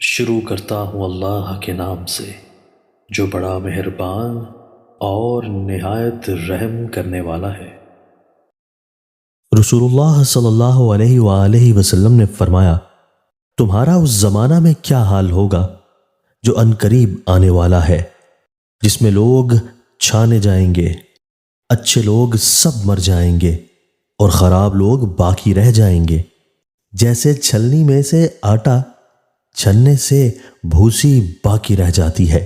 شروع کرتا ہوں اللہ کے نام سے جو بڑا مہربان اور نہایت رحم کرنے والا ہے۔ رسول اللہ صلی اللہ علیہ وآلہ وسلم نے فرمایا، تمہارا اس زمانہ میں کیا حال ہوگا جو عنقریب آنے والا ہے، جس میں لوگ چھانے جائیں گے، اچھے لوگ سب مر جائیں گے اور خراب لوگ باقی رہ جائیں گے۔ جیسے چھلنی میں سے آٹا چھننے سے بھوسی باقی رہ جاتی ہے،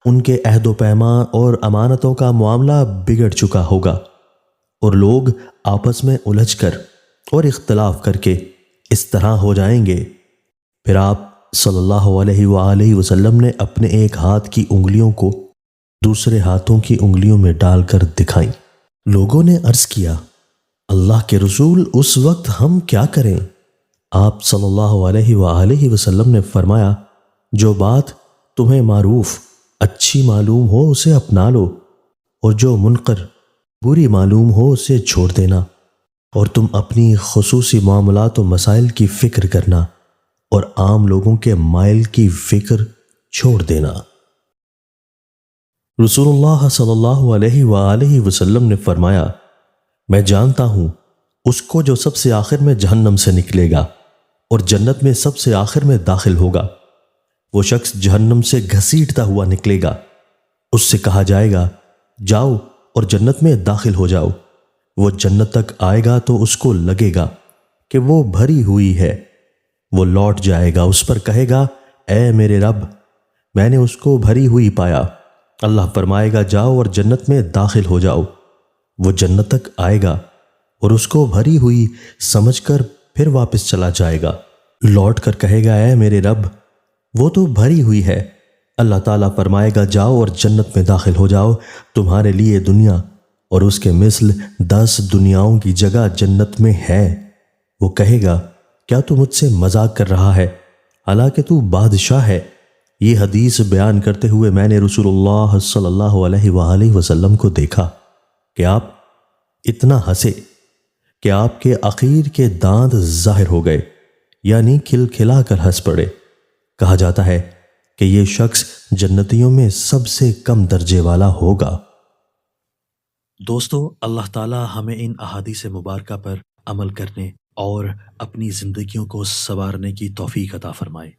ان کے عہد و پیمان اور امانتوں کا معاملہ بگڑ چکا ہوگا اور لوگ آپس میں الجھ کر اور اختلاف کر کے اس طرح ہو جائیں گے۔ پھر آپ صلی اللہ علیہ وآلہ وسلم نے اپنے ایک ہاتھ کی انگلیوں کو دوسرے ہاتھوں کی انگلیوں میں ڈال کر دکھائیں۔ لوگوں نے عرض کیا، اللہ کے رسول، اس وقت ہم کیا کریں؟ آپ صلی اللہ علیہ وآلہ وسلم نے فرمایا، جو بات تمہیں معروف اچھی معلوم ہو اسے اپنا لو، اور جو منکر بری معلوم ہو اسے چھوڑ دینا، اور تم اپنی خصوصی معاملات و مسائل کی فکر کرنا اور عام لوگوں کے مائل کی فکر چھوڑ دینا۔ رسول اللہ صلی اللہ علیہ وآلہ وسلم نے فرمایا، میں جانتا ہوں اس کو جو سب سے آخر میں جہنم سے نکلے گا اور جنت میں سب سے آخر میں داخل ہوگا۔ وہ شخص جہنم سے گھسیٹتا ہوا نکلے گا، اس سے کہا جائے گا، جاؤ اور جنت میں داخل ہو جاؤ۔ وہ جنت تک آئے گا تو اس کو لگے گا کہ وہ بھری ہوئی ہے۔ وہ لوٹ جائے گا، اس پر کہے گا، اے میرے رب، میں نے اس کو بھری ہوئی پایا۔ اللہ فرمائے گا، جاؤ اور جنت میں داخل ہو جاؤ۔ وہ جنت تک آئے گا اور اس کو بھری ہوئی سمجھ کر پھر واپس چلا جائے گا، لوٹ کر کہے گا، اے میرے رب، وہ تو بھری ہوئی ہے۔ اللہ تعالیٰ فرمائے گا، جاؤ اور جنت میں داخل ہو جاؤ، تمہارے لیے دنیا اور اس کے مثل 10 دنیاؤں کی جگہ جنت میں ہے۔ وہ کہے گا، کیا تو مجھ سے مذاق کر رہا ہے؟ حالانکہ تو بادشاہ ہے۔ یہ حدیث بیان کرتے ہوئے میں نے رسول اللہ صلی اللہ علیہ وآلہ وسلم کو دیکھا کہ آپ اتنا ہنسے کہ آپ کے اخیر کے دانت ظاہر ہو گئے، یعنی کھلکھلا کر ہنس پڑے۔ کہا جاتا ہے کہ یہ شخص جنتیوں میں سب سے کم درجے والا ہوگا۔ دوستو، اللہ تعالی ہمیں ان احادیث مبارکہ پر عمل کرنے اور اپنی زندگیوں کو سنوارنے کی توفیق عطا فرمائے۔